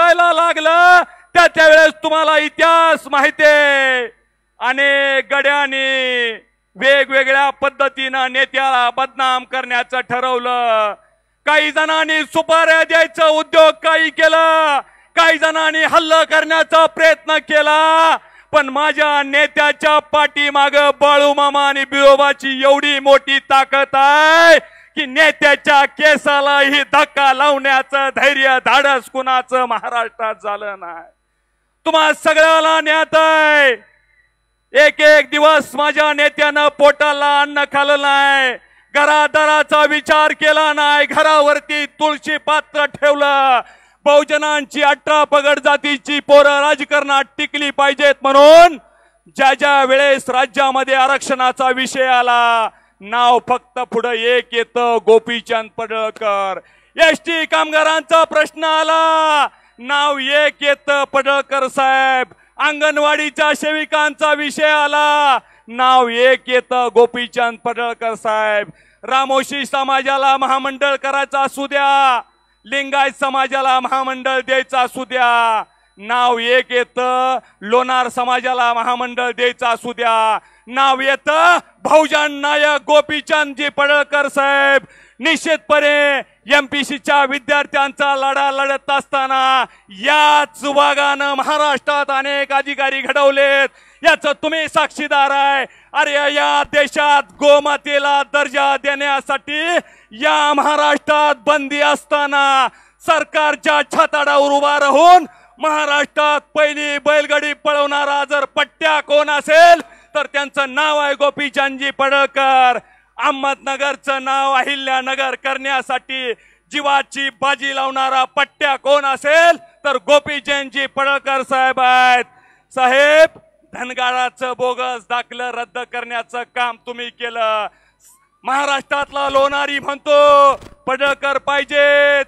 कळायला लागलं त्यावेळेस तुम्हाला इतिहास माहितीये. अनेक गड्यांनी वेगवेगळ्या पद्धतीनं नेत्याला बदनाम करण्याचं ठरवलं. काही जणांनी सुपाऱ्या द्यायचं उद्योग काही केलं, काही जणांनी हल्ला करण्याचा प्रयत्न केला. पण माझ्या नेत्याच्या पाठीमाग बाळूमामा आणि बिरोबाची एवढी मोठी ताकद आहे की नेत्याच्या केसालाही धक्का लावण्याचं धैर्य धाडस कुणाचं महाराष्ट्रात झालं नाही. तुम्हा सगळ्याला ज्ञात आहे, एक एक दिवस माझ्या नेत्यानं पोटाला अन्न खाल्लं नाही, घरादाराचा विचार केला नाही, घरावरती तुळशी पात्र ठेवलं. बहुजनांची 18 पगड जातीची पोरं राजकारणात टिकली पाहिजेत म्हणून ज्या वेळेस राज्यामध्ये आरक्षणाचा विषय आला, नाव फक्त पुढे एक येतं, गोपीचंद पडळकर. एसटी कामगारांचा प्रश्न आला, नाव एक येतं, पडळकर साहेब. अंगणवाडीच्या सेविकांचा विषय आला, नाव एक येतं, गोपीचंद पडळकर साहेब. रामोशी समाजाला महामंडळ करायचा असू द्या, लिंगायत समाजाला महामंडळ द्यायचा असू द्या, नाव एक येतं. लोणार समाजाला महामंडळ द्यायचा असू द्या, नाव येतं बहुजन नायक गोपीचंदजी पडळकर साहेब. निश्चितपणे एमपीसीच्या विद्यार्थ्यांचा लढा लढत असताना याच वागानं महाराष्ट्रात अनेक अधिकारी घडवलेत, याचं तुम्ही साक्षीदार आहे. अरे या देशात गोमातेला दर्जा देण्यासाठी या महाराष्ट्रात बंदी असताना सरकारच्या छाताडावर उभा राहून महाराष्ट्रात पहिली बैलगाडी पळवणारा जर पट्ट्या कोण असेल तर त्यांचं नाव आहे गोपीचंदजी पडळकर. अहमदनगरचं नाव अहिल्यानगर करण्यासाठी जीवाची बाजी लावणारा पट्ट्या कोण असेल तर गोपीचंदजी पडळकर साहेब आहेत. साहेब, धनगराचं बोगस दाखलं रद्द करण्याचं काम तुम्ही केलं. महाराष्ट्रातला लोणारी म्हणतो पडळकर पाहिजेत,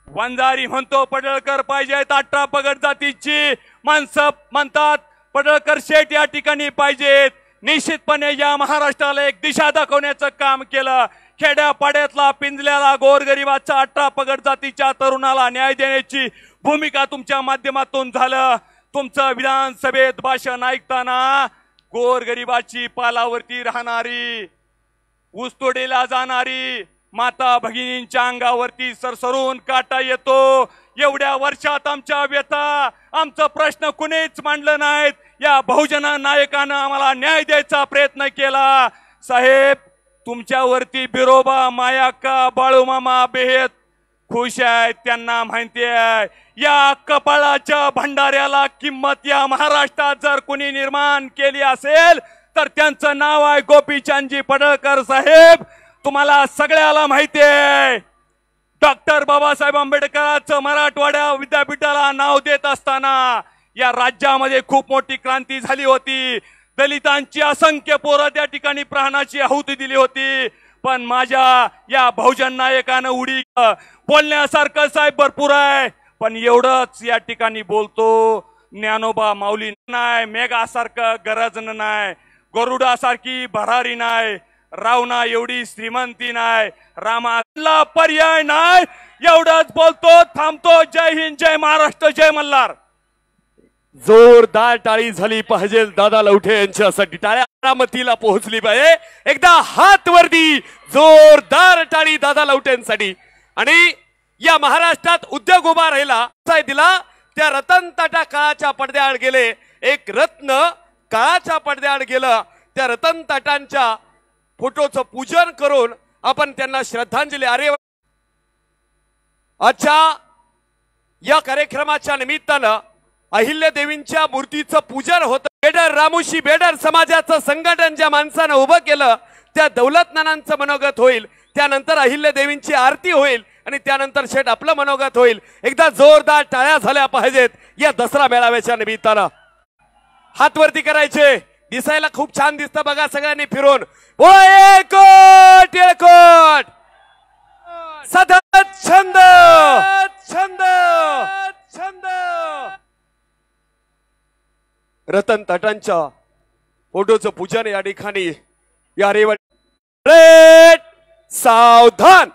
वंजारी म्हणतो पडळकर पाहिजेत, 18 पगड जातीची माणसं म्हणतात पडळकर शेठ या ठिकाणी पाहिजेत. निश्चितपणे या महाराष्ट्राला एक दिशा दाखवण्याचं काम केलं. खेड्यापाड्यातला पिंजल्याला गोरगरिबाच्या 18 पगड जातीच्या तरुणाला न्याय देण्याची भूमिका तुमच्या माध्यमातून झालं. तुमचं विधानसभेत भाषण ऐकताना गोरगरिबाची पालावरती राहणारी, ऊसतोडीला जाणारी माता भगिनींच्या अंगावरती सरसरून काटा येतो. एवढ्या वर्षात आमच्या व्यथा, आमचा प्रश्न कुणीच मांडलं नाहीत. या बहुजन नायकानं आम्हाला न्याय द्यायचा प्रयत्न केला. साहेब, तुमच्यावरती बिरोबा, मायाक्का, बाळूमामा बेहेत खुश आहेत. त्यांना माहिती आहे या कपाळाच्या भंडाऱ्याला किंमत या महाराष्ट्रात जर कोणी निर्माण केली असेल तर त्यांचं नाव आहे गोपीचंदजी पडळकर साहेब. तुम्हाला सगळ्याला माहिती आहे, डॉक्टर बाबासाहेब आंबेडकरांचं मराठवाड्या विद्यापीठाला नाव देत असताना या राज्यामध्ये खूप मोठी क्रांती झाली होती. दलितांची असंख्य पोरं त्या ठिकाणी प्राणाची आहुती दिली होती. पण माझ्या या बहुजन नायकानं उडी बोलण्यासारखं साहेब भरपूर आहे, पण एवढंच या ठिकाणी बोलतो. ज्ञानोबा माऊली नाही, मेघासारखं गरजन नाही, गरुडासारखी भरारी नाही, रावणा एवढी श्रीमंती नाही, रामाला पर्याय नाही. एवढंच बोलतो, थांबतो. जय हिंद, जय महाराष्ट्र, जय मल्हार. जोरदार टाळी झाली पाहिजे दादा लवठे यांच्यासाठी. टाळ्या बारामतीला पोहोचली पाहिजे. एकदा हात वरती, जोरदार टाळी दादा लवठेंसाठी. आणि या महाराष्ट्रात उद्योग उभा राहिला दिला त्या रतन टाटा काळाच्या पडद्याआड गेले. एक रत्न काळाच्या पडद्याआड गेलं. त्या रतन टाटांच्या फोटोचं पूजन करून आपण त्यांना श्रद्धांजली. अरे अच्छा, या कार्यक्रमाच्या निमित्तानं अहिल्यादेवींच्या मूर्तीचं पूजन होतं. बेडर रामोशी बेडर समाजाचं संघटन ज्या माणसानं उभं केलं त्या दौलत नानांचं मनोगत होईल, त्यानंतर अहिल्यादेवींची आरती होईल आणि त्यानंतर शेठ आपलं मनोगत होईल. एकदा जोरदार टाळ्या झाल्या पाहिजेत या दसरा मेळाव्याच्या निमित्तानं. हात वरती करायचे, दिसायला खूप छान दिसतं बघा सगळ्यांनी फिरून. येळकोट सतत छंद छंद छंद. रतन टाटांच्या फोटोचं पूजन या ठिकाणी. या रेट सावधान.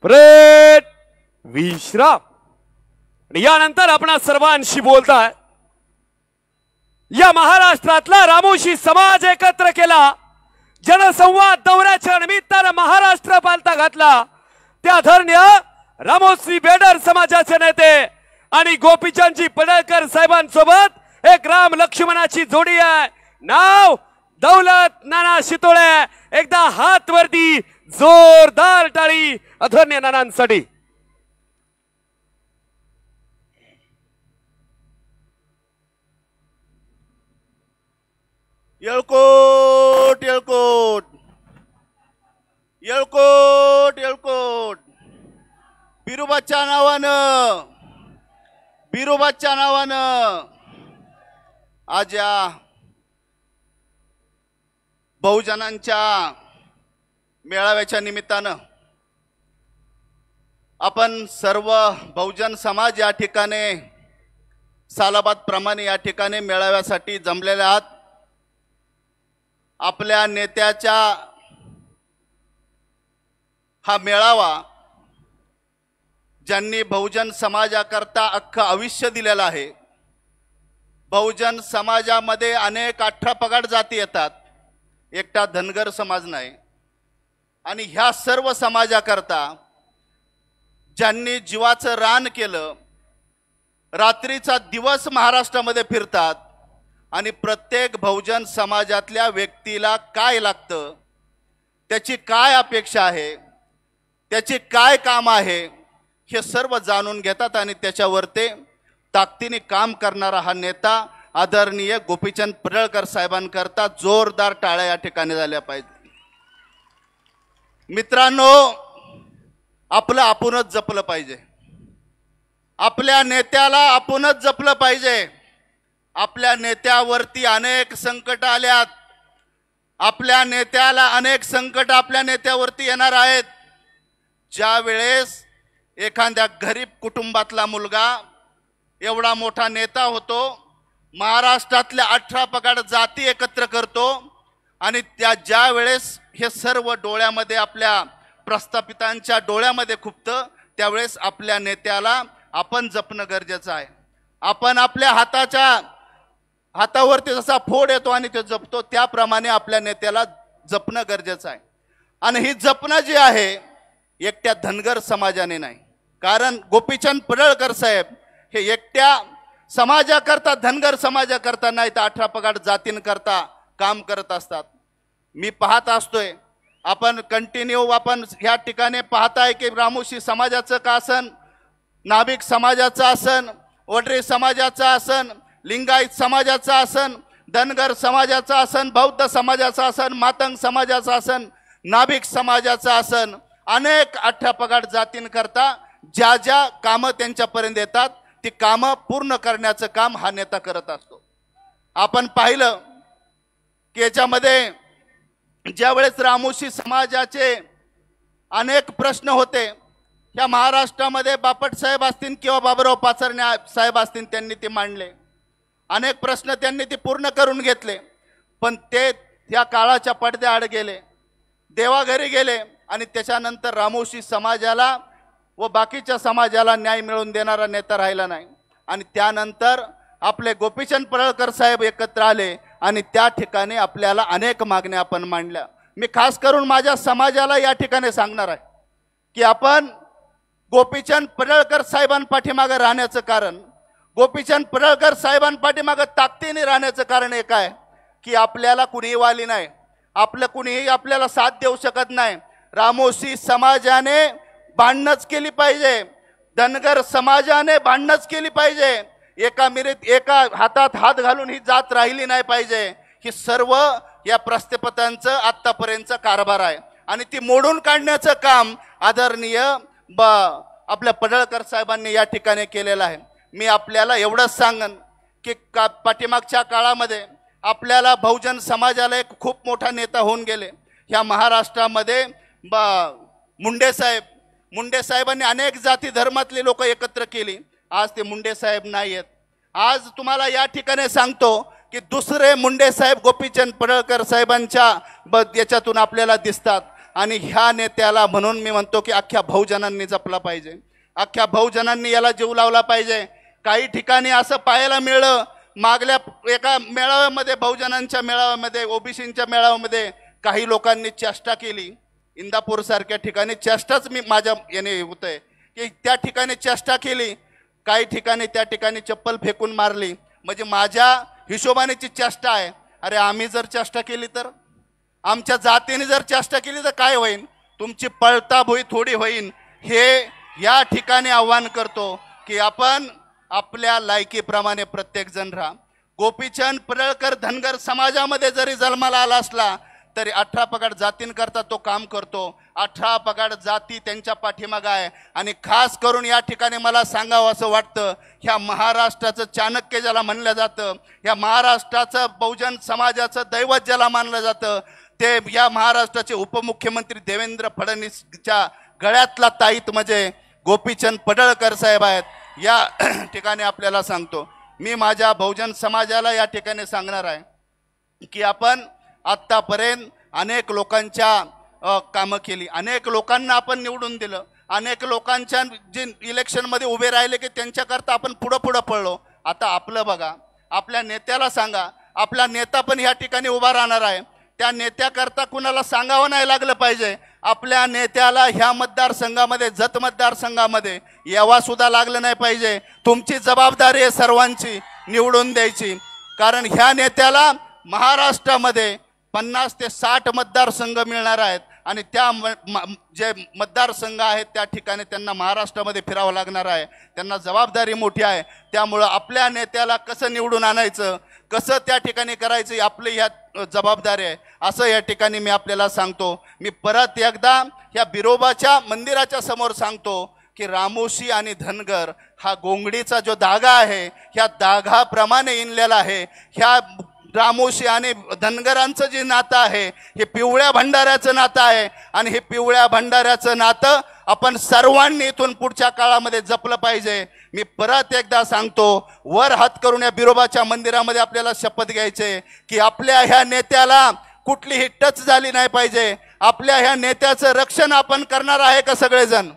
ब्रेक विश्राम. आणि यानंतर आपण सर्वांशी बोलताय. या महाराष्ट्रातला रामोशी समाज एकत्र केला, जनसंवाद दौऱ्याच्या निमित्तानं महाराष्ट्र पालथा घातला. त्या धरण्या रामोशी बेडर समाजाचे नेते आणि गोपीचंदजी पडळकर साहेबांसोबत एक राम लक्ष्मणाची जोडी आहे. नाव दौलत नाना शितोळे. एकदा हात वरती, जोरदार टाळी अधन्य नानांसाठी. येळकोट येळकोट येळकोट येळकोट. बिरोबाच्या नावानं आज या बहुजनांच्या मेळाव्याच्या निमित्तानं आपण सर्व बहुजन समाज या ठिकाणी सालाबाद प्रमाणे या ठिकाणी मेळाव्यासाठी जमलेले आहात. आपल्या नेत्याच्या हा मेळावा ज्यांनी बहुजन समाजाकरता अख्खं आयुष्य दिलेलं आहे. बहुजन समाजामध्ये अनेक 18 पगड जाती येतात, एकटा धनगर समाज नाही. आणि ह्या सर्व समाजाकरता ज्यांनी जीवाचं रान केलं, रात्रीचा दिवस महाराष्ट्रामध्ये फिरतात आणि प्रत्येक बहुजन समाजातल्या व्यक्तीला काय लागतं, त्याची काय अपेक्षा आहे, त्याची काय काम आहे, हे सर्व जाणून घेतात. आणि त्याच्यावर ते ताकदीने काम करणारा हा नेता आदरणीय गोपीचंद पडळकर साहेबांकरता जोरदार टाळ्या या ठिकाणी झाल्या पाहिजे. मित्रांनो, आपलं आपणच जपलं पाहिजे. आपल्या नेत्याला आपणच जपलं पाहिजे. आपल्या नेत्यावरती अनेक संकट आल्यात. आपल्या नेत्याला अनेक संकट आपल्या नेत्यावरती येणार आहेत. ज्या वेळेस एखाद्या गरीब कुटुंबातला मुलगा एवढा मोठा नेता होतो, महाराष्ट्रातल्या 18 पगड जाती एकत्र करतो आणि ज्या वेळेस हे सर्व डोळ्यामध्ये आपल्या प्रस्थापितांच्या डोळ्यामध्ये खुपतं, त्यावेळेस आपल्या नेत्याला आपण जपणं गरजेचं आहे. आपण आपल्या हातावरती जसा फोड येतो आणि ते जपतो, त्याप्रमाणे आपल्या नेत्याला जपणं गरजेचं आहे. आणि ही जपणं जी आहे एकट्या धनगर समाजाने नाही. कारण गोपीचंद पडळकर साहेब हे एकट्या समाजाकरता, धनगर समाजाकरता नाही तर 18 पगड जातींकरता काम करत असतात. मी पाहत असतोय, आपण कंटिन्यू आपण ह्या ठिकाणी पाहताय की रामोशी समाजाचं का असन, नाभिक समाजाचं असन, वडरी समाजाचं असन, लिंगायत समाजाचं असन, धनगर समाजाचं असन, बौद्ध समाजाचं असन, मातंग समाजाचं असन, नाभिक समाजाचं असन, अनेक 18 पगड जातींकरता ज्या ज्या कामं त्यांच्यापर्यंत येतात ती कामं पूर्ण करण्याचं काम हा नेता करत असतो. आपण पाहिलं की याच्यामध्ये ज्यावेळेस रामोशी समाजाचे अनेक प्रश्न होते, या महाराष्ट्रामध्ये बापट साहेब असतील किंवा बाबूराव पाचरणे साहेब असतील, त्यांनी ते मांडले. अनेक प्रश्न त्यांनी ते पूर्ण करून घेतले. पण ते त्या काळाच्या पडद्याआड गेले, देवाघरी गेले आणि त्याच्यानंतर रामोशी समाजाला व बाकीच्या समाजाला न्याय मिळवून देणारा नेता राहिला नाही. आणि त्यानंतर आपले गोपीचंद पडळकर साहेब एकत्र आले आणि त्या ठिकाणी आपल्याला अनेक मागण्या आपण मांडल्या. मी खास करून माझ्या समाजाला या ठिकाणी सांगणार आहे की आपण गोपीचंद पडळकर साहेबांपाठीमागे राहण्याचं कारण, गोपीचंद पडळकर साहेबांपाठीमागे ताकदीने राहण्याचं कारण एक आहे की आपल्याला कुणीही वाली नाही, आपलं कुणीही आपल्याला साथ देऊ शकत नाही. रामोशी समाजाने भांडणच केली पाहिजे, धनगर समाजाने भांडणच केली पाहिजे. एका हातात हात घालून ही जात राहिली नाही पाहिजे. ही सर्व या प्रस्थापितांचं आतापर्यंतचा कारभार आहे आणि ती मोडून काढण्याचं काम आदरणीय आपल्या पडळकर साहेबांनी या ठिकाणी केलेलं आहे. मी आपल्याला एवढंच सांगन की पाठीमागच्या काळामध्ये आपल्याला बहुजन समाजाला एक खूप मोठा नेता होऊन गेले ह्या महाराष्ट्रामध्ये. मुंडे साहेबांनी अनेक जाती धर्मातले लोक एकत्र केली. आज ते मुंडे साहेब नाही आहेत. आज तुम्हाला या ठिकाणी सांगतो की दुसरे मुंडे साहेब गोपीचंद पडळकर साहेबांच्या याच्यातून आपल्याला दिसतात. आणि ह्या नेत्याला म्हणून मी म्हणतो की अख्ख्या बहुजनांनी जपला पाहिजे, अख्ख्या बहुजनांनी याला जीव लावला पाहिजे. काही ठिकाणी असं पाहायला मिळलं, मागल्या एका मेळाव्यामध्ये, बहुजनांच्या मेळाव्यामध्ये, ओबीसींच्या मेळाव्यामध्ये काही लोकांनी चेष्टा केली. इंदापूर सारख्या ठिकाणी चेष्टाच मी माझ्या याने होतंय की त्या ठिकाणी चेष्टा केली, काही ठिकाणी त्या ठिकाणी चप्पल फेकून मारली. म्हणजे माझ्या हिशोबानेची चेष्टा आहे. अरे आम्ही जर चेष्टा केली तर, आमच्या जातीने जर चेष्टा केली तर काय होईल? तुमची पळताभुई थोडी होईल. हे या ठिकाणी आव्हान करतो की आपण आपल्या लायकीप्रमाणे प्रत्येक जण राहा. गोपीचंद पडळकर धनगर समाजामध्ये जरी जन्माला आला असला तरी 18 पगड जातींकरता तो काम करतो. 18 पगड जाती त्यांच्या पाठीमागं आहे. आणि खास करून या ठिकाणी मला सांगावं असं वाटतं, ह्या महाराष्ट्राचं चाणक्य ज्याला म्हणलं जातं, या महाराष्ट्राचं बहुजन समाजाचं दैवत ज्याला मानलं जातं, ते या महाराष्ट्राचे उपमुख्यमंत्री देवेंद्र फडणवीसच्या गळ्यातला ताईत म्हणजे गोपीचंद पडळकर साहेब आहेत. या ठिकाणी आपल्याला सांगतो, मी माझ्या बहुजन समाजाला या ठिकाणी सांगणार आहे की आपण आत्तापर्यंत अनेक लोकांच्या कामं केली, अनेक लोकांना आपण निवडून दिलं, अनेक लोकांच्या जे इलेक्शनमध्ये उभे राहिले की त्यांच्याकरता आपण पुढं पळलो. आता आपलं बघा, आपल्या नेत्याला सांगा, आपला नेता पण या ठिकाणी उभा राहणार आहे. त्या नेत्याकरता कुणाला सांगावं नाही लागलं पाहिजे. आपल्या नेत्याला ह्या मतदारसंघामध्ये, जत मतदारसंघामध्ये यावा सुद्धा लागलं नाही पाहिजे. तुमची जबाबदारी आहे सर्वांची निवडून द्यायची. कारण ह्या नेत्याला महाराष्ट्रामध्ये 50 ते 60 मतदारसंघ मिळणार आहेत आणि त्या जे मतदारसंघ आहेत त्या ठिकाणी त्यांना महाराष्ट्रामध्ये फिरावं लागणार आहे. त्यांना जबाबदारी मोठी आहे. त्यामुळं आपल्या नेत्याला कसं निवडून आणायचं, कसं त्या ठिकाणी करायचं, आपली ह्या जबाबदारी आहे असं या ठिकाणी मी आपल्याला सांगतो. मी परत एकदा ह्या बिरोबाच्या मंदिराच्या समोर सांगतो की रामोशी आणि धनगर हा गोंगडीचा जो धागा आहे, ह्या धागाप्रमाणे इनलेला आहे. ह्या रामोशी आणि धनगरांचं जे नातं आहे हे पिवळ्या भंडाऱ्याचं नातं आहे आणि हे पिवळ्या भंडाऱ्याचं नातं आपण सर्वांनी इथून पुढच्या काळामध्ये जपलं पाहिजे. मी परत एकदा सांगतो, वर हात करून या बिरोबाच्या मंदिरामध्ये आपल्याला शपथ घ्यायचे की आपल्या ह्या नेत्याला कुठलीही टच झाली नाही पाहिजे. आपल्या ह्या नेत्याचं रक्षण आपण करणार आहे का? सगळेजण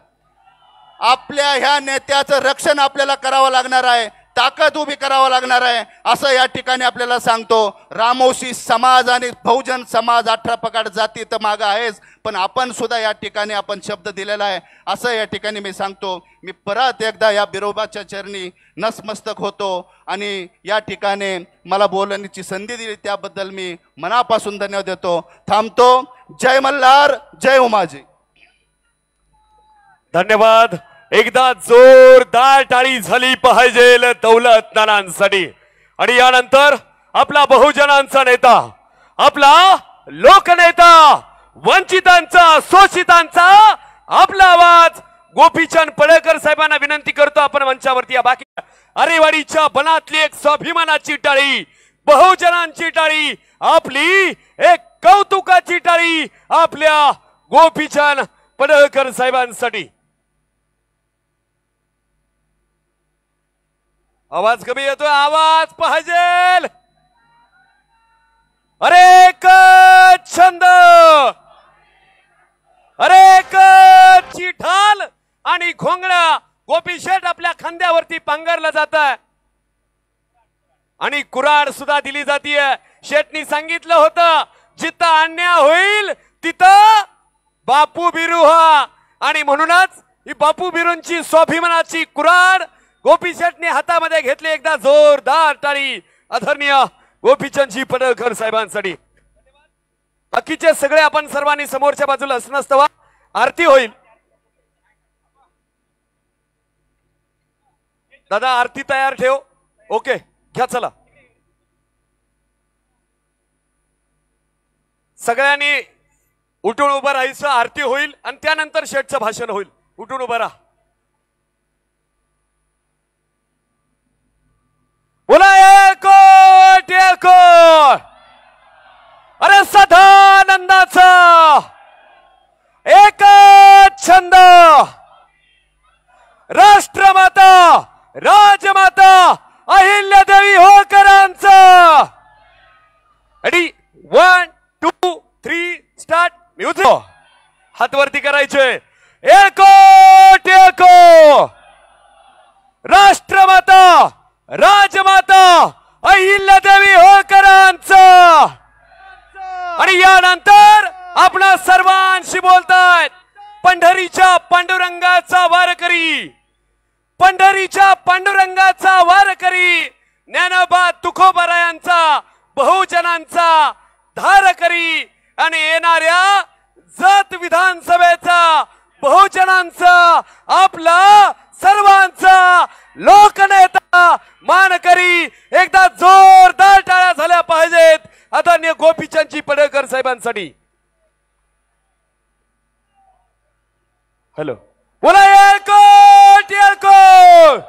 आपल्या ह्या नेत्याचं रक्षण आपल्याला करावं लागणार आहे, ताकद उभी करावं लागणार आहे असं या ठिकाणी आपल्याला सांगतो. रामोशी समाज आणि बहुजन समाज 18 पगड जाती तर मागं आहेच, पण आपण सुद्धा या ठिकाणी आपण शब्द दिलेला आहे असं या ठिकाणी मी सांगतो. मी परत एकदा या बिरोबाच्या चरणी नतमस्तक होतो आणि या ठिकाणी मला बोलण्याची संधी दिली त्याबद्दल मी मनापासून धन्यवाद देतो. थांबतो. जय मल्हार, जय उमाजी. धन्यवाद. एकदा जोरदार टाळी झाली पाहिजे दौलत नानांसाठी. आणि यानंतर आपला बहुजनांचा नेता, आपला लोकनेता, वंचितांचा, शोषितांचा आपला आवाज गोपीचंद पडळकर साहेबांना विनंती करतो आपण मंचावरती या. बाकी अरेवाडीच्या बनातली एक स्वाभिमानाची टाळी, बहुजनांची टाळी, आपली एक कौतुकाची टाळी आपल्या गोपीचंद पडळकर साहेबांसाठी. आवाज कमी येतोय, आवाज पाहिजे. अरे एक छंद, अरे एक चिठाल आणि घोंगडा गोपी शेठ आपल्या खांद्यावरती पांघरला जात आहे आणि कुऱ्हाड सुद्धा दिली जातीये. शेठनी सांगितलं होतं जिथं अन्याय होईल तिथं बापू बिरू हा, आणि म्हणूनच ही बापू बिरूंची स्वाभिमानाची कुऱ्हाड गोपी शेठने हातामध्ये घेतली. एकदा जोरदार टाळी आदरणीय गोपीचंदजी पडळकर साहेबांसाठी. बाकीचे सगळे आपण सर्वांनी समोरच्या बाजूला असनस्तवा आरती होईल. दादा आरती तयार ठेव. ओके घ्या, चला सगळ्यांनी उठून उभं राहायचं. आरती होईल आणि त्यानंतर शेठचं भाषण होईल. उठून उभं राहा. बोला एकोट एकोट. अरे सदानंदाचा एक छंद, राष्ट्रमाता राजमाता अहिल्यादेवी होळकरांचा. Ready 1 2 3 start music. हातवरती करायचे. एकोट एको राष्ट्रमाता राजमाता अहिल्यादेवी होळकरांचं. आणि यानंतर आपल्या सर्वांशी बोलतायत पंढरीच्या पांडुरंगाचा वारकरी, पंढरीच्या पांडुरंगाचा वारकरी, ज्ञानोबा तुकोबारायांचा बहुजनांचा धारकरी आणि येणाऱ्या जत विधानसभेचा बहुजनांचा आपला सर्वांचा लोकनेता मानकरी. एकदा जोरदार टाळ्या झाल्या पाहिजेत आदरणीय गोपीचंदजी पडळकर साहेबांसाठी. हॅलो बोला. एकोट एकोट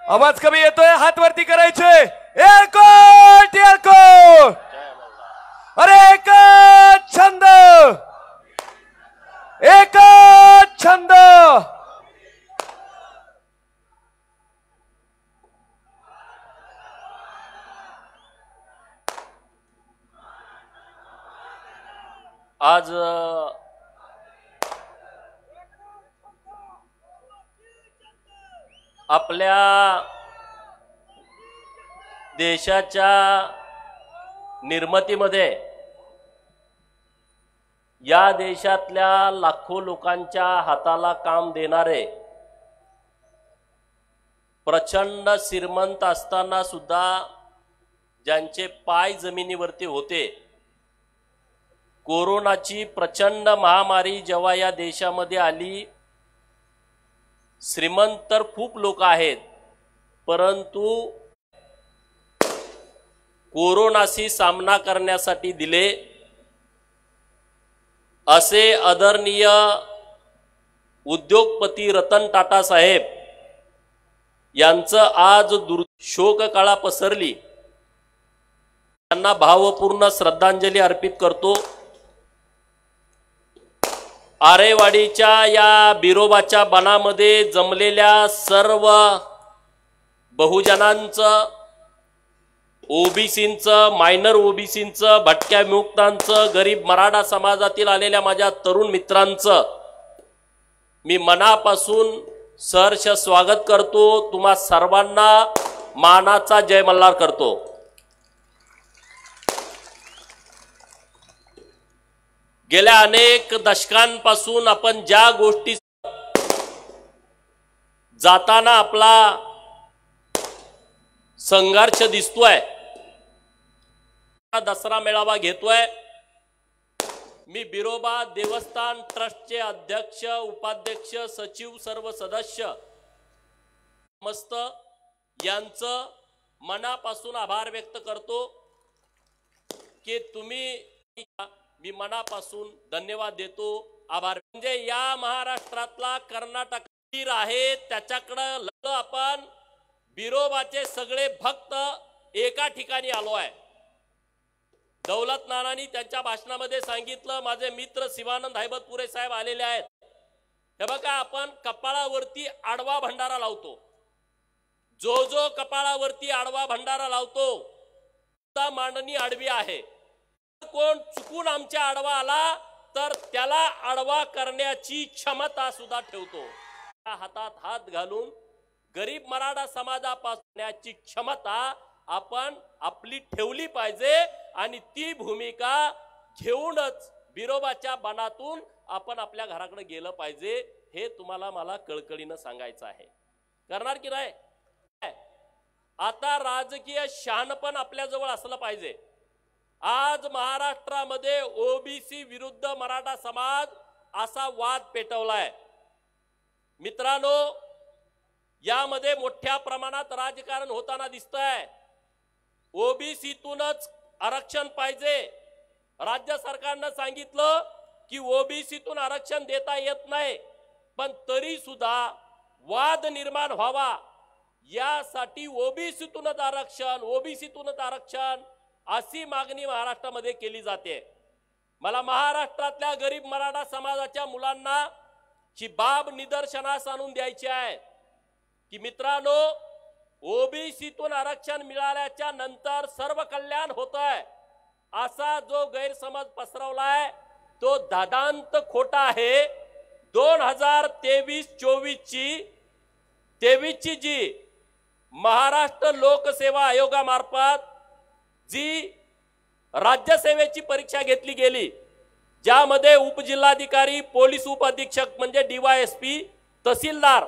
आवाज कमी येतोय, हात वरती करायचे. एकोट एकोट. अरे एकच छंद, एकच छंद. आज आपल्या देशाच्या निर्मितीमध्ये या देशातल्या लाखो लोकांच्या हाताला काम देणारे, प्रचंड श्रीमंत असताना सुद्धा ज्यांचे पाय जमिनीवरती होते, कोरोनाची प्रचंड महामारी जेव्हा या देशामध्ये आली, श्रीमंत तर खूप लोक आहेत, परंतु कोरोनाशी सामना करण्यासाठी दिले असे आदरणीय उद्योगपती रतन टाटा साहेब यांचं आज शोककळा पसरली. त्यांना भावपूर्ण श्रद्धांजली अर्पित करतो. आरेवाडीच्या या बिरोबाच्या बनामध्ये जमलेल्या सर्व बहुजनांचं, ओबीसींचं, मायनर ओबीसींचं, भटक्या विमुक्तांचं, गरीब मराठा समाजातील आलेल्या माझ्या तरुण मित्रांचं मी मनापासून सहर्ष स्वागत करतो. तुम्हा सर्वांना मानाचा जय मल्हार करतो. गेल्या अनेक दशकांपासून आपण ज्या गोष्टी जाताना आपला संघर्ष दिसतोय, दसरा मेळावा घेतोय. मी बिरोबा देवस्थान ट्रस्टचे अध्यक्ष, उपाध्यक्ष, सचिव, सर्व सदस्य मस्त यांचं मनापासून आभार व्यक्त करतो की तुम्ही, मी मनापासून धन्यवाद देतो, आभार. म्हणजे या महाराष्ट्रातला कर्नाटक आहे त्याच्याकडे आपण बिरोबाचे सगळे भक्त एका ठिकाणी आलो आहे. दौलत नानांनी त्यांच्या भाषणामध्ये सांगितलं, माझे मित्र शिवानंद हैबतपुरे साहेब आलेले आहेत. हे बघा, आपण कपाळावरती आडवा भंडारा लावतो. जो जो कपाळावरती आडवा भंडारा लावतो त्या मांडणी आडवी आहे. कोण चुकून आमच्या आडवा आला तर त्याला आडवा करण्याची क्षमता सुद्धा ठेवतो. हातात हात घालून गरीब मराठा समाजापासून क्षमता आपण आपली ठेवली पाहिजे आणि ती भूमिका घेऊनच बिरोबाच्या बनातून आपण आपल्या घराकडे गेलं पाहिजे. हे तुम्हाला मला कळकळीनं सांगायचं आहे. करणार की नाही? आता राजकीय शहाणपण आपल्या जवळ असलं पाहिजे. आज महाराष्ट्रामध्ये ओबीसी विरुद्ध मराठा समाज असा वाद पेटवलाय. मित्रांनो, यामध्ये मोठ्या प्रमाणात राजकारण होताना दिसतंय. ओबीसीतूनच आरक्षण पाहिजे. राज्य सरकारनं सांगितलं की ओबीसीतून आरक्षण देता येत नाही, पण तरी सुद्धा वाद निर्माण व्हावा यासाठी ओबीसीतूनच आरक्षण अशी मागणी महाराष्ट्रामध्ये केली जाते. मला महाराष्ट्रातल्या गरीब मराठा समाजाच्या मुलांना ही बाब निदर्शनास आणून द्यायची आहे की मित्रांनो, ओबीसीतून आरक्षण मिळाल्याच्या नंतर सर्व कल्याण होतंय असा जो गैरसमज पसरवलाय तो दादांत खोटा आहे. 2023-24ची जी महाराष्ट्र लोकसेवा आयोगामार्फत जी राज्यसेवेची परीक्षा घेतली गेली, ज्यामध्ये उपजिल्हाधिकारी, पोलीस उपअधीक्षक म्हणजे DYSP, तहसीलदार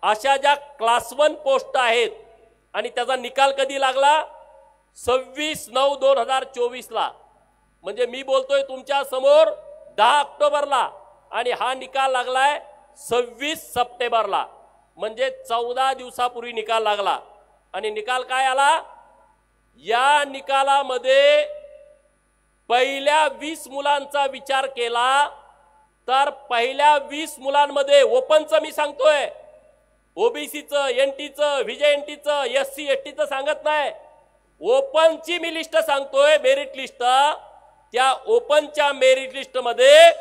अशा ज्या क्लास 1 पोस्ट आहेत आणि त्याचा निकाल कधी लागला 26/9/2024ला. म्हणजे मी बोलतोय तुमच्या समोर 10 ऑक्टोबरला आणि हा निकाल लागलाय 26 सप्टेंबरला. म्हणजे 14 दिवसापूर्वी निकाल लागला. आणि निकाल काय आला? या निकालामध्ये पहिल्या 20 मुलांचा विचार केला तर पहिल्या 20 मुलांमध्ये ओपनचं मी सांगतोय, ओबीसीचं, एनटीचं, व्हीजेएनटीचं, SC STचं सांगत नाही, ओपनची मी लिस्ट सांगतोय, मेरिट लिस्ट. त्या ओपनच्या मेरिट लिस्ट मध्ये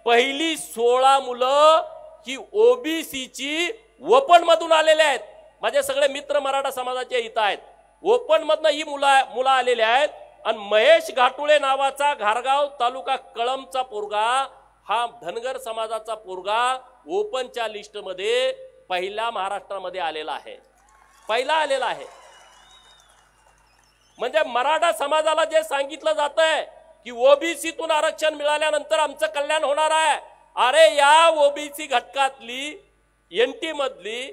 पहिली 16 मुलं ही ओबीसीची ओपन मधून आलेले आहेत. माझे सगळे मित्र मराठा समाजाचे इथं आहेत. ओपन मधनं ही मुलं आलेले आहेत. आणि महेश घाटुळे नावाचा घारगाव तालुका कळमचा पोरगा, हा धनगर समाजाचा पोरगा ओपनच्या लिस्ट मध्ये पहिला महाराष्ट्रामध्ये आलेला आहे, पहिला आलेला आहे. म्हणजे मराठा समाजाला जे सांगितलं जातंय की ओबीसीतून आरक्षण मिळाल्यानंतर आमचं कल्याण होणार आहे, अरे या ओबीसी घटकातली, एनटी मधली,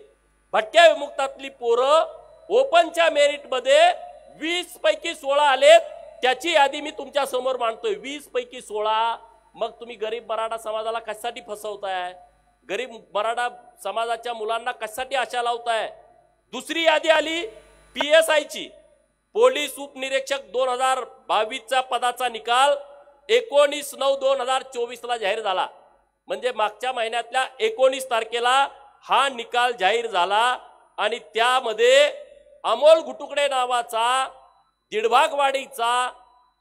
भटक्या विमुक्तातली पोरं ओपनच्या मेरिट मध्ये 20 पैकी 16 आलेत. त्याची यादी मी तुमच्या समोर मांडतोय. 20 पैकी 16. मग तुम्ही गरीब मराठा समाजाला कशासाठी फसवताय? गरीब मराठा समाजाच्या मुलांना कशासाठी आशा लावताय? दुसरी यादी आली PSIची, पोलीस उपनिरीक्षक 2022चा पदाचा निकाल 19/9/2024ला जाहीर झाला. म्हणजे मागच्या महिन्यातल्या 19 तारखेला हा निकाल जाहीर झाला. आणि त्यामध्ये अमोल घुटुकडे नावाचा दिडभागवाडीचा,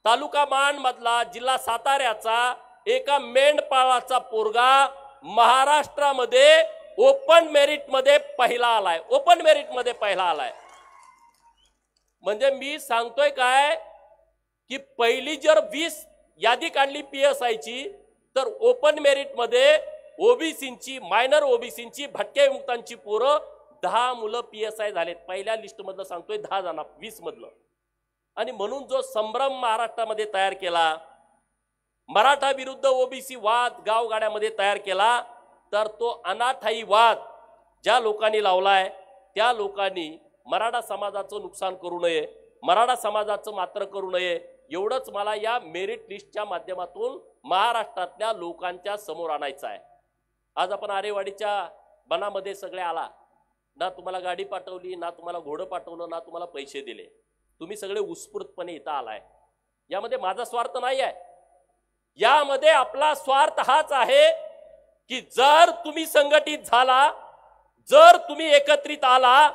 तालुका मान मधला, जिल्हा साताऱ्याचा एका मेंढपाळाचा पोरगा महाराष्ट्रामध्ये ओपन मेरिट मध्ये पहिला आलाय, ओपन मेरिट मध्ये पहिला आलाय. म्हणजे मी सांगतोय काय की पहिली जर 20 यादी काढली PSIची तर ओपन मेरिट मध्ये ओबीसींची, मायनर ओबीसींची, भटक्या विमुक्तांची पोरं 10 मुलं PSI झालेत. पहिल्या लिस्ट मधलं सांगतोय 10 जण 20 मधलं. आणि म्हणून जो संभ्रम महाराष्ट्रामध्ये तयार केला, मराठा विरुद्ध ओबीसी वाद गावगाड्यामध्ये तयार केला, तर तो अनाठायी वाद ज्या लोकांनी लावलाय त्या लोकांनी मराठा समाजाचं नुकसान करू नये, मराठा समाजाचं मात्र करू नये, एवढंच मला या मेरिट लिस्टच्या माध्यमातून महाराष्ट्रातल्या लोकांच्या समोर आणायचं आहे. आज आपण आरेवाडीच्या बनामध्ये सगळे आला, ना तुम्हाला गाडी पाठवली, ना तुम्हाला घोडं पाठवलं, ना तुम्हाला पैसे दिले. तुम्ही सगळे उत्स्फूर्तपणे इथं आलाय. यामध्ये माझा स्वार्थ नाही आहे. यामध्ये आपला स्वार्थ हाच आहे की जर तुम्ही संघटित झाला, जर तुम्ही एकत्रित आला,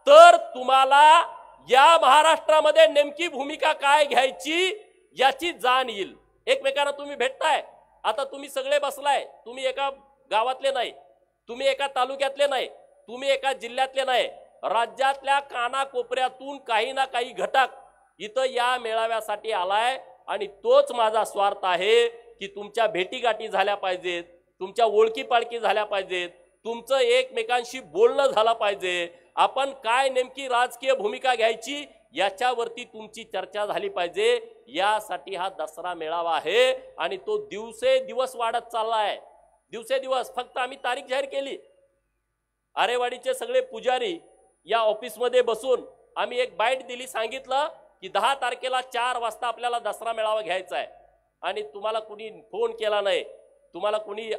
तर तुम्हाला या महाराष्ट्रामध्ये नेमकी भूमिका काय घ्यायची याची जाण येईल. एकमेकांना तुम्ही भेटताय. आता तुम्ही सगळे बसलाय, तुम्ही एका गावातले नाही, तुम्ही एका तालुक्यातले नाही, तुम्ही एका जिल्ह्यातले नाही, राज्यातल्या कानाकोपऱ्यातून काही ना काही घटक इथं या मेळाव्यासाठी आलाय. आणि तोच माझा स्वार्थ आहे की तुमच्या भेटीगाठी झाल्या पाहिजेत, तुमच्या ओळखी पाळखी झाल्या पाहिजेत, तुमचं एकमेकांशी बोलणं झालं पाहिजे, आपण काय नेमकी राजकीय भूमिका घ्यायची याच्यावरती तुमची चर्चा झाली पाहिजे. यासाठी हा दसरा मेळावा आहे. आणि तो दिवसेदिवस वाढत चाललाय, दिवसेदिवस. फक्त आम्ही तारीख जाहीर केली, आरेवाडीचे सगळे पुजारी या ऑफिसमध्ये बसून आम्ही एक बाईट दिली, सांगितलं की 10 तारखेला 4 वाजता आपल्याला दसरा मेळावा घ्यायचा आहे. आणि तुम्हाला कुणी फोन केला नाही, तुम्हाला कुणी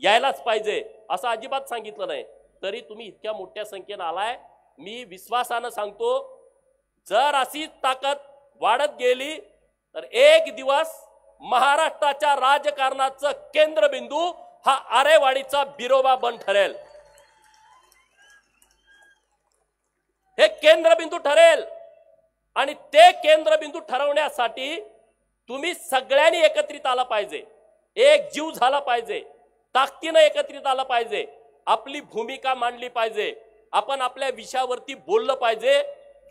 यायलाच पाहिजे असं अजिबात सांगितलं नाही, तरी तुम्ही इतक्या मोठ्या संख्येने आलाय. मी विश्वासानं सांगतो, जर अशी ताकद वाढत गेली तर एक दिवस महाराष्ट्राच्या राजकारणाचं केंद्रबिंदू हा आरेवाडीचा बिरोबा बन ठरेल. हे केंद्रबिंदू ठरेल. आणि ते केंद्रबिंदू ठरवण्यासाठी तुम्ही सगळ्यांनी एकत्रित आला पाहिजे, एक जीव झाला पाहिजे, ताकदीने एकत्रित आला पाहिजे, आपली भूमिका मांडली पाहिजे, आपण आपल्या विषयावरती बोललं पाहिजे.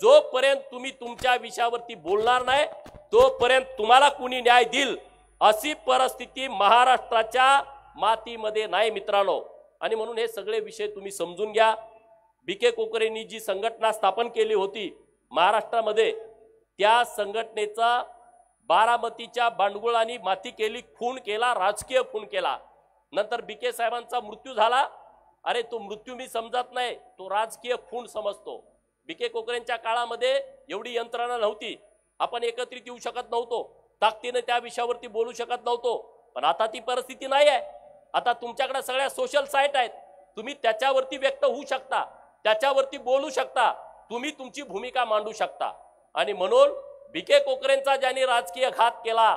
जोपर्यंत तुम्ही तुमच्या विषयावरती बोलणार नाही तोपर्यंत तुम्हाला कुणी न्याय देईल अशी परिस्थिती महाराष्ट्राच्या मातीमध्ये नाही मित्रांनो. आणि म्हणून हे सगळे विषय तुम्ही समजून घ्या. बीके कोकरेंनी जी संघटना स्थापन केली होती महाराष्ट्रामध्ये, त्या संघटनेचा बारामतीच्या बांडगुळांनी माती केली, खून केला, राजकीय खून केला. नंतर बीके साहेबांचा मृत्यू झाला. अरे तो मृत्यू मी समजत नाही, तो राजकीय खून समजतो. बीके कोकरेंच्या काळामध्ये एवढी यंत्रणा नव्हती, आपण एकत्रित येऊ शकत नव्हतो, ताकदीने त्या विषयावरती बोलू शकत नव्हतो. पण आता ती परिस्थिती नाही आहे. आता तुमच्याकडे सगळ्या सोशल साईट आहेत, तुम्ही त्याच्यावरती व्यक्त होऊ शकता, त्याच्यावरती बोलू शकता, तुम्ही तुमची भूमिका मांडू शकता. आणि म्हणून बीके कोकरेंचा ज्यांनी राजकीय घात केला,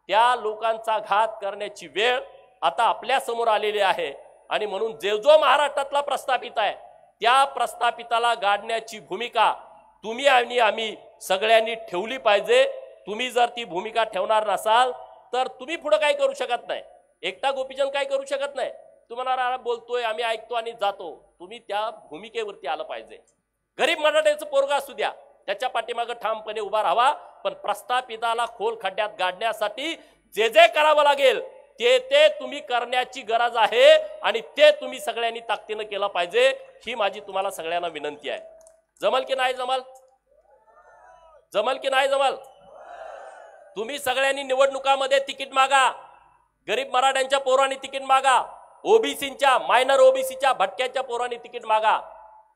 त्या लोकांचा घात करण्याची वेळ आता आपल्या समोर आलेली आहे. आणि म्हणून जो महाराष्ट्रातला प्रस्थापित आहे, त्या प्रस्थापिताला गाडण्याची भूमिका तुम्ही आणि आम्ही सगळ्यांनी ठेवली पाहिजे. तुम्ही जर ती भूमिका ठेवणार नसाल तर तुम्ही पुढे काय करू शकत नाही. एकटा गोपीचंद काय करू शकत नाही. तुम्हाला बोलतोय, आम्ही ऐकतो आणि जातो. तुम्ही त्या भूमिकेवरती आलं पाहिजे. गरीब मराठ्याचं पोरगा असू द्या, त्याच्या पाठीमागे ठामपणे उभा राहावा. पण प्रस्थापिताला खोल खड्ड्यात गाडण्यासाठी जे जे करावं लागेल ते तुम्ही करण्याची गरज आहे. आणि ते तुम्ही सगळ्यांनी ताकदीनं केलं पाहिजे. ही माझी तुम्हाला सगळ्यांना विनंती आहे. जमल की नाही जमल? जमल की नाही जमल? तुम्ही सगळ्यांनी निवडणुकामध्ये तिकीट मागा. गरीब मराठ्यांच्या पोरांनी तिकीट मागा, ओबीसीच्या, मायनर ओबीसीच्या, भटक्यांच्या पोरांनी तिकीट मागा.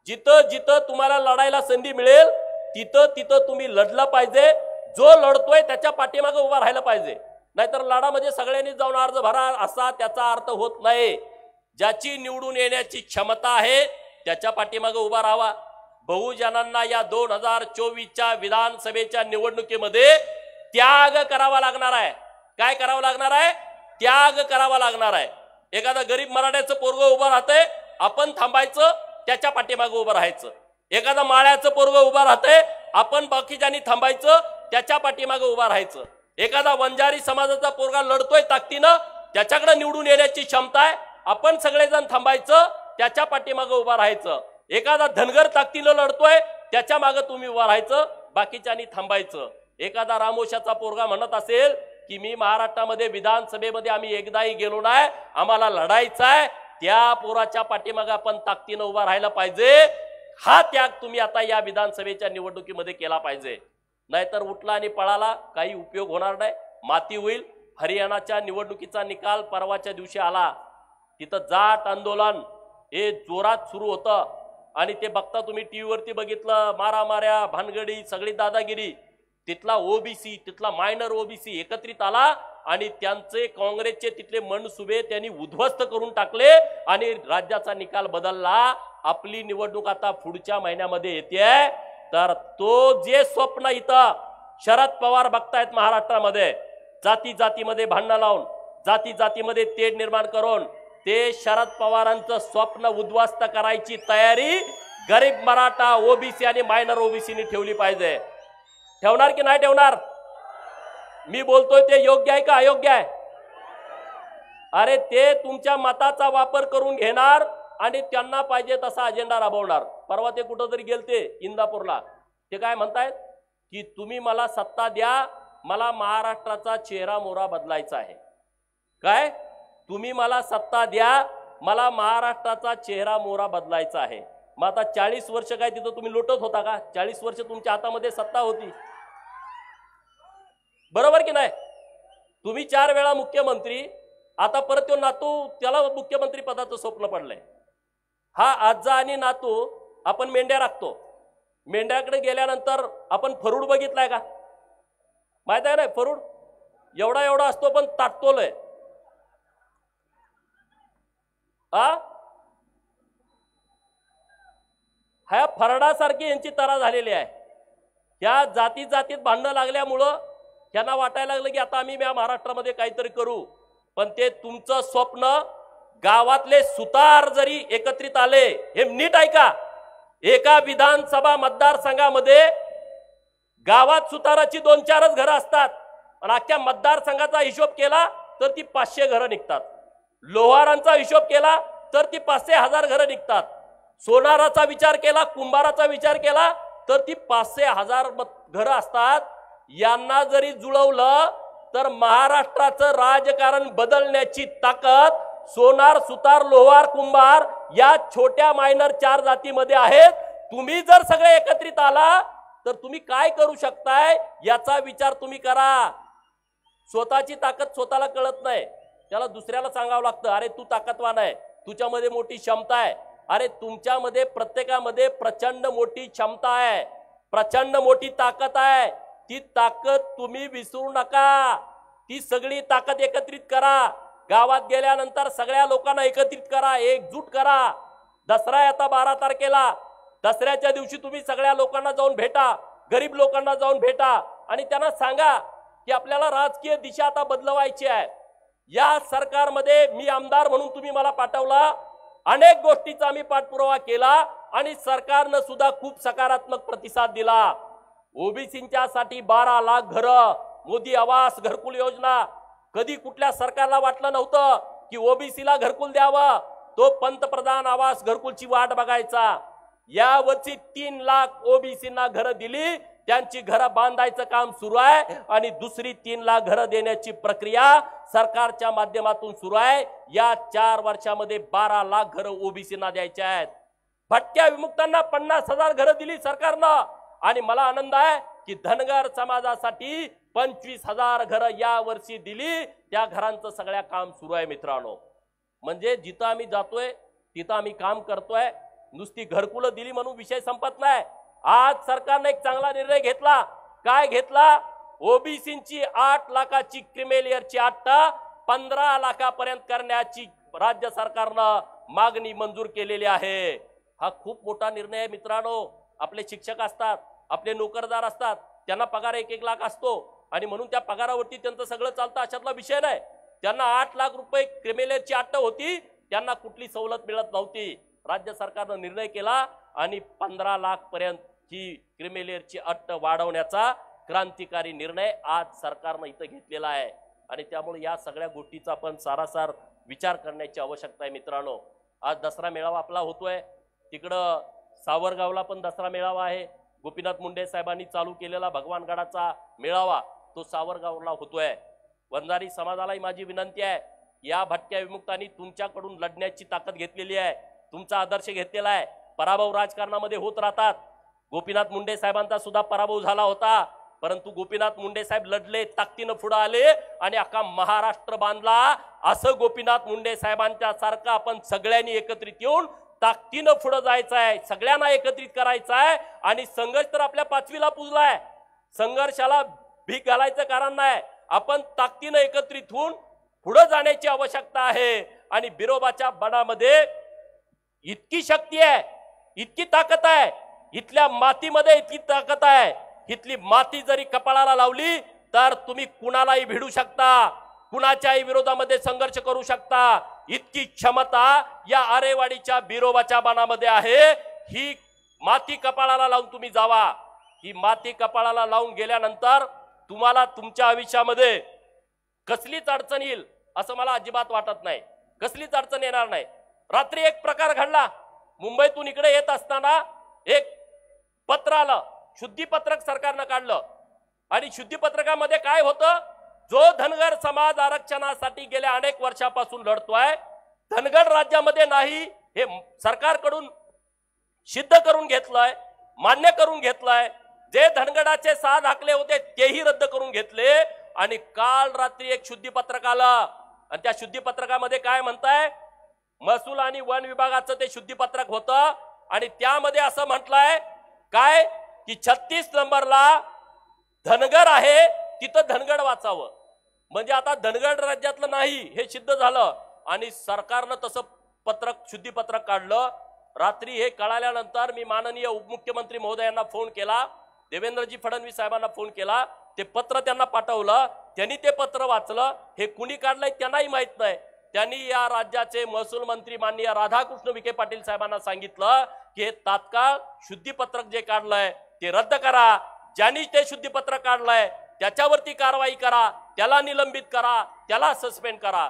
जिथं जिथं तुम्हाला लढायला संधी मिळेल तिथं तिथं तुम्ही लढलं पाहिजे. जो लढतोय त्याच्या पाठीमागे उभा राहायला पाहिजे. नाहीतर लढा म्हणजे सगळ्यांनी जाऊन अर्ज भरा असा त्याचा अर्थ होत नाही. ज्याची निवडून येण्याची क्षमता आहे त्याच्या पाठीमागे उभा राहावा. बहुजनांना या 2024च्या विधानसभेच्या निवडणुकीमध्ये त्याग करावा लागणार आहे. काय करावं लागणार आहे? त्याग करावा लागणार आहे. एखादा गरीब मराठ्याचं पोरगं उभं राहतंय, आपण थांबायचं, त्याच्या पाठीमागे उभं राहायचं. एखादा माळ्याचं पोरगं उभं राहतंय, आपण बाकीच्यांनी थांबायचं, त्याच्या पाठीमागे उभं राहायचं. एखादा वंजारी समाजाचा पोरगा लढतोय ताकदीनं, त्याच्याकडे निवडून येण्याची क्षमता आहे, आपण सगळेजण थांबायचं, त्याच्या पाठीमागे उभं राहायचं. एखादा धनगर ताकदीनं लढतोय, त्याच्या मागे तुम्ही उभं राहायचं, बाकीच्यांनी थांबायचं. एखादा रामोशाचा पोरगा म्हणत असेल की मी महाराष्ट्रामध्ये विधानसभेमध्ये आम्ही एकदाही गेलो नाही, आम्हाला लढायचं आहे, त्या पोराच्या पाठीमागे आपण ताकदीनं उभा राहायला पाहिजे. हा त्याग तुम्ही आता या विधानसभेच्या निवडणुकीमध्ये केला पाहिजे. नाहीतर उठला आणि पळाला काही उपयोग होणार नाही, माती होईल. हरियाणाच्या निवडणुकीचा निकाल परवाच्या दिवशी आला. तिथं जाट आंदोलन हे जोरात सुरू होतं आणि ते बघता तुम्ही टीव्हीवरती बघितलं, मारामाऱ्या, भानगडी, सगळी दादागिरी. तिथला ओबीसी, तिथला मायनर ओबीसी एकत्रित आला आणि त्यांचे काँग्रेसचे तिथले मनसुबे त्यांनी उद्ध्वस्त करून टाकले आणि राज्याचा निकाल बदलला. आपली निवडणूक आता पुढच्या महिन्यामध्ये येते. तर तो जे स्वप्न इथं शरद पवार बघतायत महाराष्ट्रामध्ये, जाती जातीमध्ये भांडणं लावून, जाती जातीमध्ये तेढ निर्माण करून, ते शरद पवारांचं स्वप्न उद्ध्वस्त करायची तयारी गरीब मराठा, ओबीसी आणि मायनर ओबीसीनी ठेवली पाहिजे. ठेवणार की नाही ठेवणार? मी बोलतोय ते योग्य आहे का अयोग्य आहे? अरे ते तुमच्या मताचा वापर करून घेणार आणि त्यांना पाहिजे तसा अजेंडा राबवणार. परवा ते कुठं तरी गेलते इंदापूरला, ते काय म्हणतायत की तुम्ही मला सत्ता द्या, मला महाराष्ट्राचा चेहरा मोहरा बदलायचा आहे. काय? तुम्ही मला सत्ता द्या, मला महाराष्ट्राचा चेहरा मोहरा बदलायचा आहे. मग आता 40 वर्ष काय तिथं तुम्ही लुटत होता का? 40 वर्ष तुमच्या हातामध्ये सत्ता होती, बरोबर की नाही? तुम्ही 4 वेळा मुख्यमंत्री, आता परत तो नातू, त्याला मुख्यमंत्री पदाचं स्वप्न पडलंय. हा आजा आणि नातू आपण मेंढ्या राखतो. मेंढ्याकडे गेल्यानंतर आपण फरूड बघितलाय का? माहित आहे ना फरूड? एवढा एवढा असतो पण ताटतोलय. ह्या फरडासारखी यांची तरा झालेली आहे. ह्या जाती जातीत भांडणं लागल्यामुळं त्यांना वाटायला लागलं की आता आम्ही या महाराष्ट्रामध्ये काहीतरी करू. पण ते तुमचं स्वप्न, गावातले सुतार जरी एकत्रित आले, हे नीट ऐका, एका विधानसभा मतदारसंघामध्ये गावात सुताराची 2-4च घरं असतात आणि अख्ख्या मतदारसंघाचा हिशोब केला तर ती 500 घरं निघतात. लोहारांचा हिशोब केला तर ती 500-1000 घरं निघतात. सोनाराचा विचार केला, कुंभाराचा विचार केला तर ती 500-1000 घरं असतात. यांना जरी जुळवलं तर महाराष्ट्राचं राजकारण बदलण्याची ताकद सोनार, सुतार, लोहार, कुंभार या छोट्या मायनर 4 जातीमध्ये आहेत. तुम्ही जर सगळे एकत्रित आला तर तुम्ही काय करू शकताय याचा विचार तुम्ही करा. स्वतःची ताकद स्वतःला कळत नाही, त्याला दुसऱ्याला सांगावं लागतं, अरे तू ताकदवान आहे, तुझ्यामध्ये मोठी क्षमता आहे. अरे तुमच्यामध्ये प्रत्येकामध्ये प्रचंड मोठी क्षमता आहे, प्रचंड मोठी ताकद आहे. ती ताकद तुम्ही विसरू नका. ती सगळी ताकद एकत्रित करा. गावात गेल्यानंतर सगळ्या लोकांना एकत्रित करा, एकजूट करा. दसरा आहे आता 12 तारखेला. दसऱ्याच्या दिवशी तुम्ही सगळ्या लोकांना जाऊन भेटा, गरीब लोकांना जाऊन भेटा आणि त्यांना सांगा की आपल्याला राजकीय दिशा आता बदलवायची आहे. या सरकारमध्ये मी आमदार म्हणून तुम्ही मला पाठवला, अनेक गोष्टीचा आम्ही पाठपुरावा केला आणि सरकारनं सुद्धा खूप सकारात्मक प्रतिसाद दिला. ओबीसींच्या साठी 12 लाख घरं, मोदी आवास, घरकुल योजना. कधी कुठल्या सरकारला वाटलं नव्हतं की ओबीसीला घरकुल द्यावं. तो पंतप्रधान आवास घरकुलची वाट बघायचा. या वर्षी 3 लाख ओबीसींना घरं दिली, त्यांची घरं बांधायचं काम सुरू आहे आणि दुसरी 3 लाख घरं देण्याची प्रक्रिया सरकारच्या माध्यमातून सुरू आहे. या 4 वर्षामध्ये 12 लाख घरं ओबीसींना द्यायची आहेत. भटक्या विमुक्तांना 50,000 घरं दिली सरकारनं आणि मला आनंद आहे की धनगर समाजासाठी 25,000 घरं या वर्षी दिली. त्या घरांचं सगळ्या काम सुरू आहे मित्रांनो. म्हणजे जिथं आम्ही जातोय तिथं आम्ही काम करतोय. नुसती घरकुलं दिली म्हणून विषय संपत नाही. आज सरकारने एक चांगला निर्णय घेतला. काय घेतला? ओबीसींची 8 लाखाची क्रिमिलेअरची अट 15 लाखापर्यंत करण्याची राज्य सरकारनं मागणी मंजूर केलेली आहे. हा खूप मोठा निर्णय आहे मित्रांनो. आपले शिक्षक असतात, आपले नोकरदार असतात, त्यांना पगार 1-1 लाख असतो आणि म्हणून त्या पगारावरती त्यांचं सगळं चालतं अशातला विषय नाही. त्यांना 8 लाख रुपये क्रिमिलेअरची अट होती, त्यांना कुठली सवलत मिळत नव्हती. राज्य सरकारनं निर्णय केला आणि 15 लाख पर्यंतची क्रिमिलेअरची अट वाढवण्याचा क्रांतिकारी निर्णय आज सरकारनं इथं घेतलेला आहे. आणि त्यामुळे या सगळ्या गोष्टीचा आपण सारासार विचार करण्याची आवश्यकता आहे मित्रांनो. आज दसरा मेळावा आपला होतोय, तिकडं सावरगावला पण दसरा मेळावा आहे. गोपीनाथ मुंडे साहेबांनी चालू केलेला भगवानगडाचा मेळावा तो सावरगावला होतोय. वंजारी समाजालाही माझी विनंती आहे, या भटक्या विमुक्तांनी तुमच्याकडून लढण्याची ताकद घेतलेली आहे, तुमचा आदर्श घेतलेला आहे. पराभव राजकारणामध्ये होत राहतात. गोपीनाथ मुंडे साहेबांचा सुद्धा पराभव झाला होता, परंतु गोपीनाथ मुंडे साहेब लढले, ताकदीनं पुढे आले आणि अख्खा महाराष्ट्र बांधला. असं गोपीनाथ मुंडे साहेबांच्या सारखं आपण सगळ्यांनी एकत्रित येऊन ताकदीनं पुढे जायचं आहे, सगळ्यांना एकत्रित करायचं आहे. आणि संघर्ष तर आपल्या 5वीला पुजलाय. संघर्षाला भीक घालायचं कारण नाही. आपण ताकदीनं एकत्रित होऊन पुढे जाण्याची आवश्यकता आहे. आणि बिरोबाच्या बणामध्ये इतकी शक्ती आहे, इतकी ताकद आहे, इथल्या मातीमध्ये इतकी ताकद आहे. इथली माती जरी कपाळाला लावली तर तुम्ही कुणालाही भिडू शकता, कुणाच्याही विरोधामध्ये संघर्ष करू शकता. इतकी क्षमता या आरेवाडीच्या बिरोबाच्या बाणामध्ये आहे. ही माती कपाळाला लावून तुम्ही जावा. ही माती कपाळाला लावून गेल्यानंतर तुम्हाला तुमच्या आयुष्यामध्ये कसलीच अडचण येईल असं मला अजिबात वाटत नाही. कसलीच अडचण येणार नाही. रात्री एक प्रकार घडला. मुंबईतून इकडे येत असताना एक पत्र आलं, शुद्धीपत्रक सरकारनं काढलं आणि शुद्धीपत्रकामध्ये काय होतं? जो धनगर समाज आरक्षणासाठी गेल्या अनेक वर्षापासून लढतोय, धनगर राज्यामध्ये नाही हे सरकारकडून सिद्ध करून घेतलंय, मान्य करून घेतलंय. जे धनगडाचे 6 दाखले होते तेही रद्द करून घेतले. आणि काल रात्री एक शुद्धीपत्रक आलं आणि त्या शुद्धीपत्रकामध्ये काय म्हणताय? महसूल आणि वन विभागाचं ते शुद्धीपत्रक होतं आणि त्यामध्ये असं म्हटलंय काय की 36 नंबरला धनगर आहे, तिथं धनगड वाचावं. म्हणजे आता धनगड राज्यातलं नाही हे सिद्ध झालं आणि सरकारनं तसं पत्रक शुद्धीपत्रक काढलं. रात्री हे कळाल्यानंतर मी माननीय उपमुख्यमंत्री महोदयांना फोन केला, देवेंद्रजी फडणवीस साहेबांना फोन केला. ते पत्र त्यांना पाठवलं, त्यांनी ते पत्र वाचलं. हे कुणी काढलंय त्यांनाही माहित नाही. त्यांनी या राज्याचे महसूल मंत्री माननीय राधाकृष्ण विखे पाटील साहेबांना सांगितलं की हे तात्काळ शुद्धीपत्रक जे काढलंय ते रद्द करा. ज्यांनी ते शुद्धीपत्रक काढलंय त्याच्यावरती कारवाई करा, त्याला निलंबित करा, त्याला सस्पेंड करा.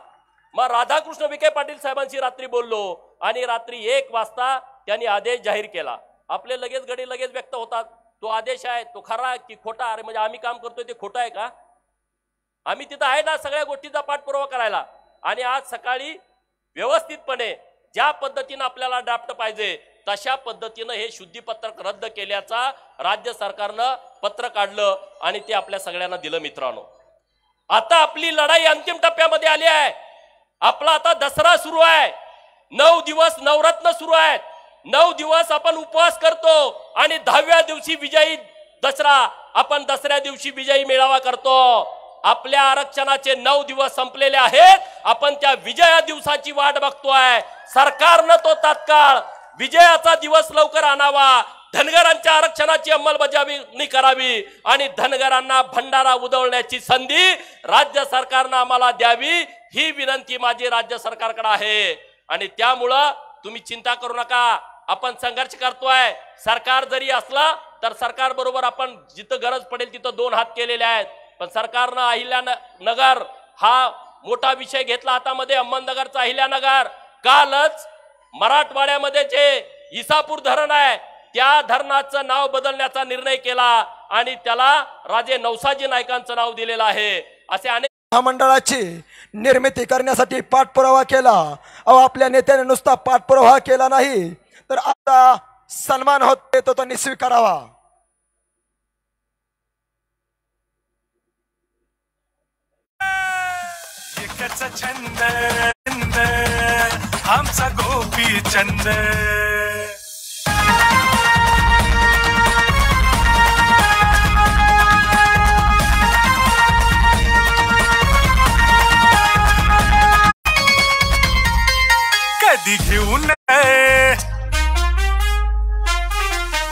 मग राधाकृष्ण विखे पाटील साहेबांशी रात्री बोललो आणि रात्री 1 वाजता त्यांनी आदेश जाहीर केला. आपले लगेच गडी लगेच व्यक्त होतात, तो आदेश आहे तो खरा की खोटा? अरे म्हणजे आम्ही काम करतोय ते खोटं आहे का? आम्ही तिथं आहे ना सगळ्या गोष्टीचा पाठपुरावा करायला. आणि आज सकाळी व्यवस्थितपणे ज्या पद्धतीनं आपल्याला ड्राफ्ट पाहिजे तशा पद्धतीनं हे शुद्धीपत्रक रद्द केल्याचा राज्य सरकारनं पत्र काढलं आणि ते आपल्या सगळ्यांना दिलं. मित्रांनो, आता आपली लढाई अंतिम टप्प्यामध्ये आली आहे. आपला आता दसरा सुरू आहे. 9 दिवस नवरत्न सुरू आहेत. 9 दिवस आपण उपवास करतो आणि 10व्या दिवशी विजयी दसरा, आपण दसऱ्या दिवशी विजयी मेळावा करतो. आपल्या आरक्षणाचे 9 दिवस संपलेले आहेत. आपण त्या विजया दिवसाची वाट बघतोय. सरकारनं तो तात्काळ विजयाचा दिवस लवकर आणावा. धनगरांच्या आरक्षणाची अंमलबजावणी करावी आणि धनगरांना भंडारा उधळण्याची संधी राज्य सरकारनं आम्हाला द्यावी, ही विनंती माझी राज्य सरकारकडे आहे. आणि त्यामुळं तुम्ही चिंता करू नका. आपण संघर्ष करतोय. सरकार जरी असला तर सरकार बरोबर आपण जिथं गरज पडेल तिथं 2 हात केलेले आहेत. पण सरकारनं अहिल्यानगर हा मोठा विषय घेतला हातामध्ये. अहमदनगरचा अहिल्यानगर, कालच मराठवाड्यामध्ये जे इसापूर धरण आहे त्या धरणाचं नाव बदलण्याचा निर्णय केला आणि त्याला राजे नवसाजी नायकांचं नाव दिलेलं आहे. असे अनेक महामंडळाची निर्मिती करण्यासाठी पाठपुरावा केला. आपल्या नेत्याने नुसता पाठपुरावा केला नाही तर आता सन्मान होत तो त्यांनी स्वीकारावा. एकच छंद आमचा गोपी चंद.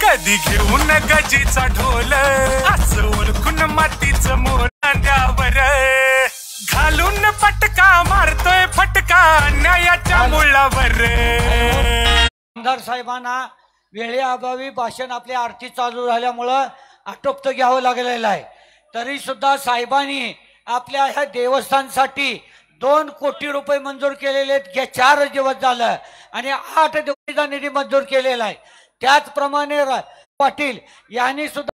कधी घेऊन गजीचा ढोल, असं ओळखून मातीचं मोल अंड्यावर घालून पटका मारतोय फटका न्यायाच्या मुळावर. आमदार साहेबांना वेळेअभावी भाषण आपली आरती चालू झाल्यामुळं आटोपतं घ्यावं लागलेलं आहे. तरी सुद्धा साहेबांनी आपल्या ह्या देवस्थानसाठी 2 कोटी रुपये मंजूर केलेले आहेत. 4 दिवस झालं आणि 8 दिवसाचा निधी मंजूर केलेला आहे. त्याचप्रमाणे पाटील यांनी सुद्धा